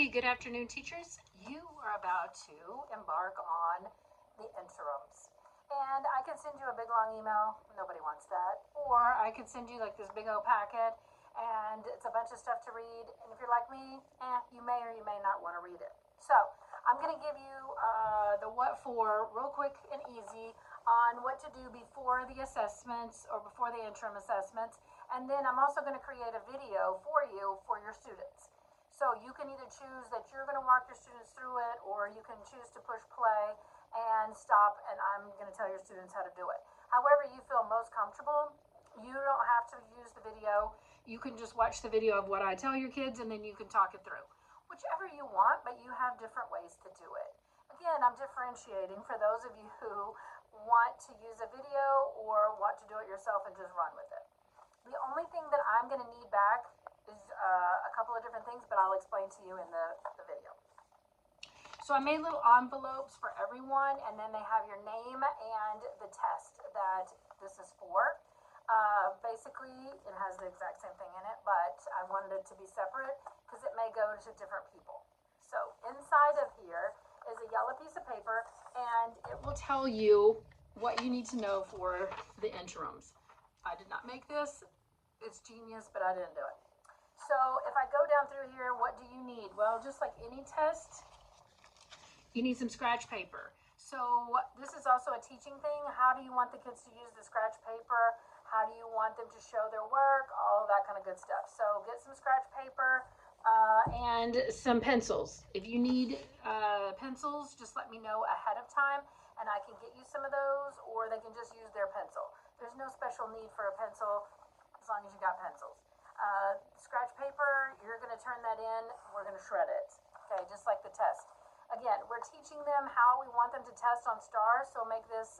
Okay, good afternoon, teachers. You are about to embark on the interims. And I can send you a big long email. Nobody wants that. Or I could send you like this big old packet and it's a bunch of stuff to read. And if you're like me, you may or you may not want to read it. So I'm going to give you the what for real quick and easy on what to do before the assessments or before the interim assessments. And then I'm also going to create a video for you for your students. So you can either choose that you're going to walk your students through it, or you can choose to push play and stop, and I'm going to tell your students how to do it. However you feel most comfortable. You don't have to use the video. You can just watch the video of what I tell your kids, and then you can talk it through. Whichever you want, but you have different ways to do it. Again, I'm differentiating for those of you who want to use a video or want to do it yourself and just run with it. The only thing that I'm going to need back is a couple of different things, but I'll explain to you in the video. So I made little envelopes for everyone, and then they have your name and the test that this is for. Basically, it has the exact same thing in it, but I wanted it to be separate because it may go to different people. So inside of here is a yellow piece of paper, and it will tell you what you need to know for the interims. I did not make this. It's genius, but I didn't do it. So if I go down through here, what do you need? Well, just like any test, you need some scratch paper. So this is also a teaching thing. How do you want the kids to use the scratch paper? How do you want them to show their work? All of that kind of good stuff. So get some scratch paper and some pencils. If you need pencils, just let me know ahead of time and I can get you some of those, or they can just use their pencil. There's no special need for a pencil as long as you got pencils. Scratch paper, you're going to turn that in, we're going to shred it, okay, just like the test. Again, we're teaching them how we want them to test on stars, so make this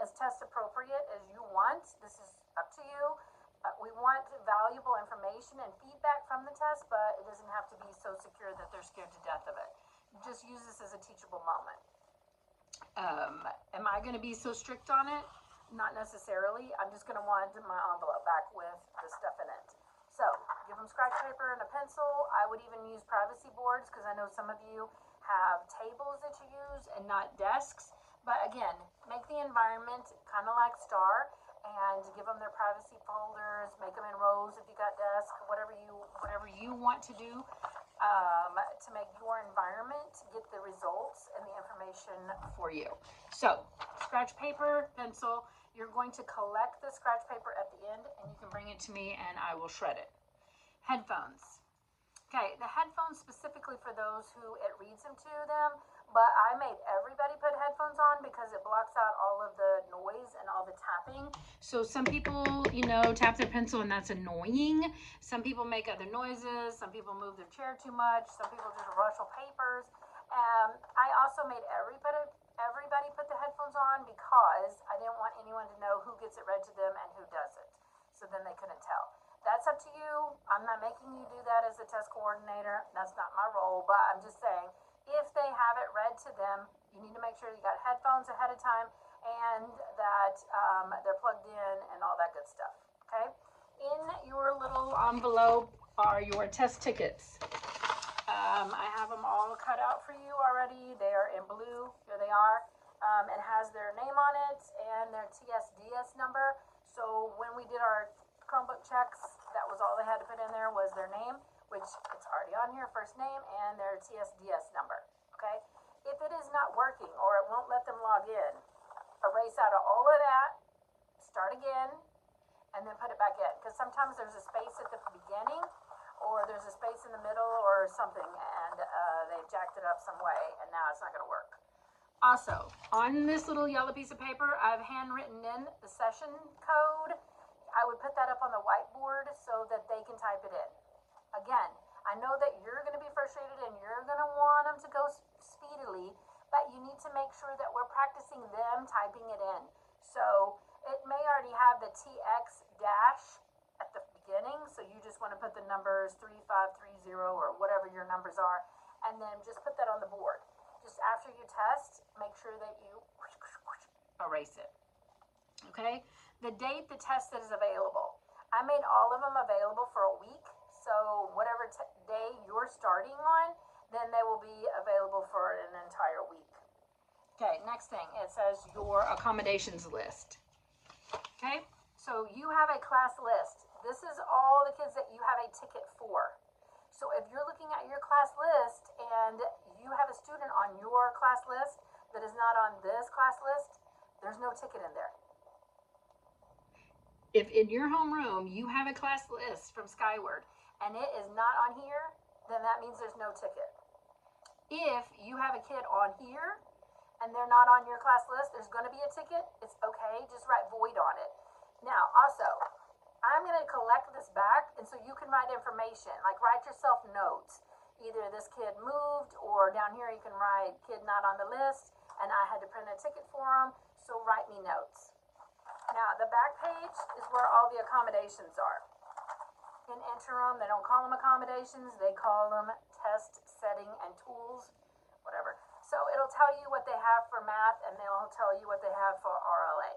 as test appropriate as you want. This is up to you. We want valuable information and feedback from the test, but it doesn't have to be so secure that they're scared to death of it. Just use this as a teachable moment. Am I going to be so strict on it? Not necessarily. I'm just going to want my envelope back with the stuff in it. So give them scratch paper and a pencil. I would even use privacy boards because I know some of you have tables that you use and not desks. But again, make the environment kind of like STAR and give them their privacy folders, make them in rows if you got desks, whatever you want to do to make your environment get the results and the information for you. So scratch paper, pencil. You're going to collect the scratch paper at the end and you can bring it to me and I will shred it. Headphones. Okay, the headphones specifically for those who it reads them to them, but I made everybody put headphones on because it blocks out all of the noise and all the tapping. So some people, tap their pencil and that's annoying. Some people make other noises. Some people move their chair too much. Some people just rustle papers. I also made everybody put the headphones on because I didn't want anyone to know who gets it read to them and who doesn't. So then they couldn't tell. That's up to you. I'm not making you do that as a test coordinator. That's not my role, but I'm just saying if they have it read to them, you need to make sure you got headphones ahead of time and that they're plugged in and all that good stuff, okay? In your little envelope are your test tickets. I have them all cut out for you already. They are in blue. Here they are. It has their name on it and their TSDS number. So when we did our Chromebook checks, that was all they had to put in there was their name, which it's already on here, first name, and their TSDS number, okay? If it is not working or it won't let them log in, erase out of all of that, start again, and then put it back in. Because sometimes there's a space at the beginning or there's a space in the middle or something, and they've jacked it up some way, and now it's not going to work. Also, on this little yellow piece of paper, I've handwritten in the session code. I would put that up on the whiteboard so that they can type it in. Again, I know that you're going to be frustrated and you're going to want them to go speedily, but you need to make sure that we're practicing them typing it in. So it may already have the TX dash at the beginning, so you just want to put the numbers 3530 or whatever your numbers are, and then just put that on the board. Just after you test, make sure that you erase it. Okay? The date the test is available. I made all of them available for a week, so whatever day you're starting on, next thing. It says your accommodations list. Okay, so you have a class list. This is all the kids that you have a ticket for. So if you're looking at your class list and you have a student on your class list that is not on this class list, there's no ticket in there. If in your homeroom you have a class list from Skyward and it is not on here, then that means there's no ticket. If you have a kid on here and they're not on your class list, there's going to be a ticket. It's okay. Just write void on it. Now, also, I'm going to collect this back, and so you can write information, like write yourself notes. Either this kid moved, or down here you can write kid not on the list, and I had to print a ticket for them, so write me notes. Now, the back page is where all the accommodations are. In Interim, they don't call them accommodations, they call them test setting and tools, whatever. So it'll tell you what they have for math, and they'll tell you what they have for RLA,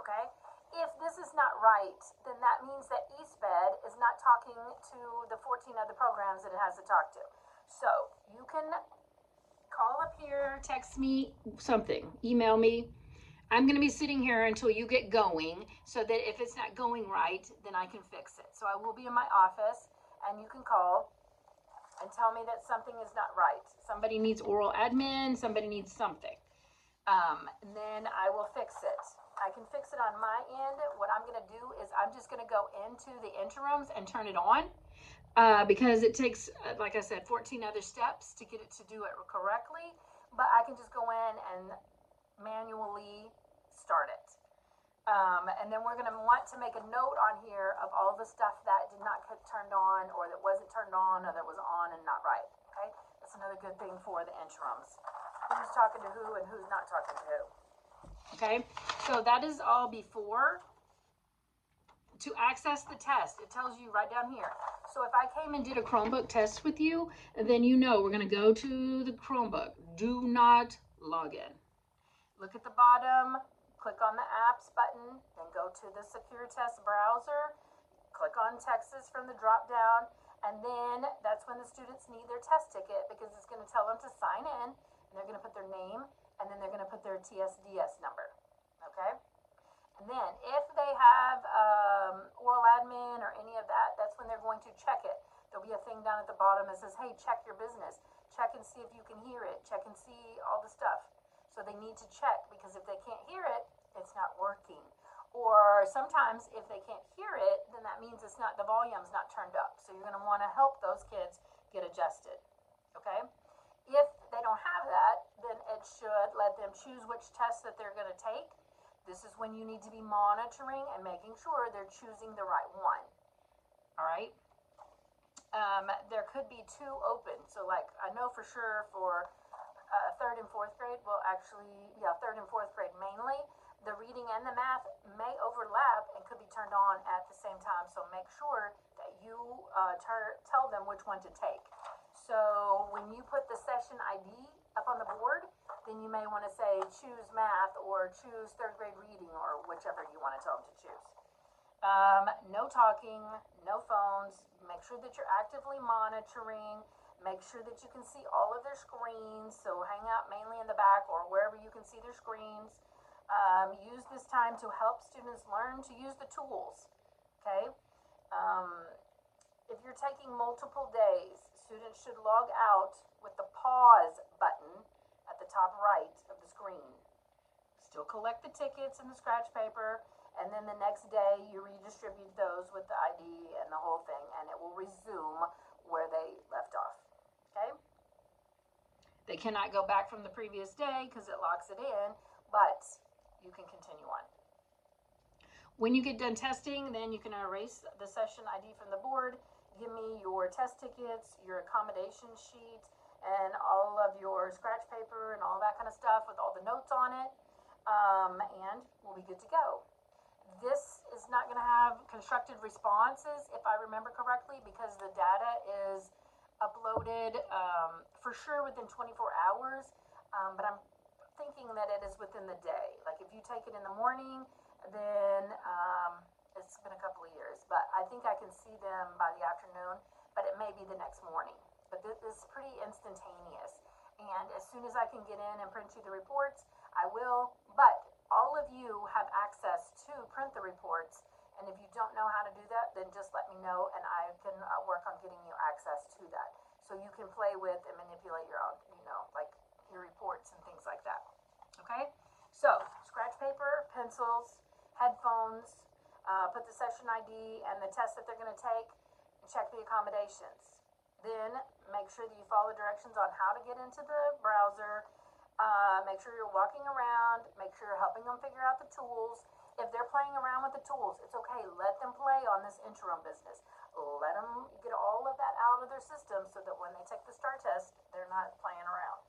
okay? If this is not right, then that means that EastBed is not talking to the 14 other programs that it has to talk to. So you can call up here, text me something, email me. I'm going to be sitting here until you get going, so that if it's not going right, then I can fix it. So I will be in my office, and you can call and tell me that something is not right. Somebody needs oral admin, somebody needs something. And then I will fix it. I can fix it on my end. What I'm going to do is I'm just going to go into the interims and turn it on, because it takes, like I said, 14 other steps to get it to do it correctly. But I can just go in and manually start it. And then we're going to want to make a note on here of all the stuff that did not get turned on, or that wasn't turned on, or that was on and not right. Okay, that's another good thing for the interims. Who's talking to who and who's not talking to who. Okay, so that is all before. To access the test, it tells you right down here. So if I came and did a Chromebook test with you, then you know we're going to go to the Chromebook. Do not log in. Look at the bottom, click on the apps button, then go to the secure test browser, click on Texas from the drop down, and then that's when the students need their test ticket, because it's going to tell them to sign in, and they're going to put their name, and then they're going to put their TSDS number, okay? And then if they have oral admin or any of that, that's when they're going to check it. There'll be a thing down at the bottom that says, hey, check your business. Check and see if you can hear it. Check and see all the stuff. So they need to check, because if they can't hear it, it's not working. Or sometimes if they can't hear it, then that means it's not, the volume's not turned up. So you're going to want to help those kids get adjusted, okay? If they don't have that, then it should let them choose which test that they're going to take. This is when you need to be monitoring and making sure they're choosing the right one. All right. There could be two open. So like I know for sure for third and fourth grade, well actually, yeah, third and fourth grade mainly, the reading and the math may overlap and could be turned on at the same time. So make sure that you tell them which one to take. So when you put the session ID up on the board, then you may want to say choose math or choose third grade reading, or whichever you want to tell them to choose. No talking, no phones. Make sure that you're actively monitoring. Make sure that you can see all of their screens. So hang out mainly in the back or wherever you can see their screens. Use this time to help students learn to use the tools. Okay. If you're taking multiple days, students should log out with the pause button at the top right of the screen. Still collect the tickets and the scratch paper, and then the next day you redistribute those with the ID and the whole thing, and it will resume where they left off. Okay? They cannot go back from the previous day because it locks it in, but you can continue on. When you get done testing, then you can erase the session ID from the board. Give me your test tickets, your accommodation sheet, and all of your scratch paper and all that kind of stuff with all the notes on it, and we'll be good to go. This is not going to have constructed responses, if I remember correctly, because the data is uploaded for sure within 24 hours, but I'm thinking that it is within the day. Like if you take it in the morning, then it's been a couple of years, but I think I can see them by the afternoon, but it may be the next morning. But this is pretty instantaneous, and as soon as I can get in and print you the reports, I will, but all of you have access to print the reports. And if you don't know how to do that, then just let me know and I can work on getting you access to that. So you can play with and manipulate your own, like your reports and things like that. Okay? So, scratch paper, pencils, headphones, put the session ID and the test that they're going to take, and check the accommodations. Then make sure that you follow directions on how to get into the browser. Make sure you're walking around. Make sure you're helping them figure out the tools. If they're playing around with the tools, it's okay. Let them play on this interim business. Let them get all of that out of their system so that when they take the STAR test, they're not playing around.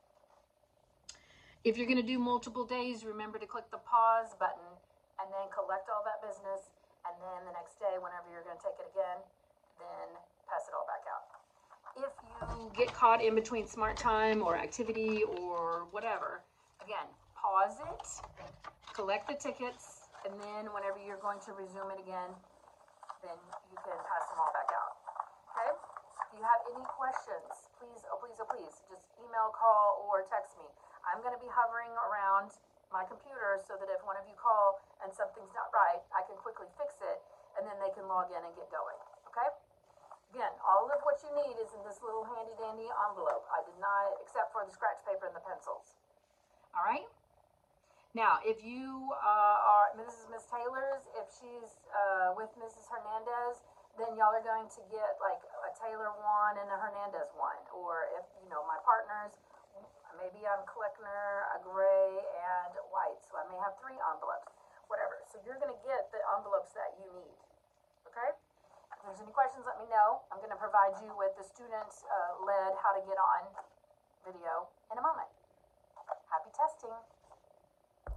If you're going to do multiple days, remember to click the pause button and then collect all that business. And then the next day, whenever you're going to take it again, then pass it all back out. If you get caught in between smart time or activity or whatever, again, pause it, collect the tickets, and then whenever you're going to resume it again, then you can pass them all back out. Okay? If you have any questions, please, oh please, just email, call, or text me. I'm going to be hovering around my computer so that if one of you call and something's not right, I can quickly fix it, and then they can log in and get going. Okay? Again, all of what you need is in this little handy dandy envelope. I did not, except for the scratch paper and the pencils. All right? Now, if you are Mrs. Miss Taylor's, if she's with Mrs. Hernandez, then y'all are going to get like a Taylor one and a Hernandez one. Or if, my partners, maybe I'm Kleckner, a gray, and white. So I may have 3 envelopes, whatever. So you're going to get the envelopes that you need. Okay? If there's any questions, let me know. I'm going to provide you with the students-led how to get on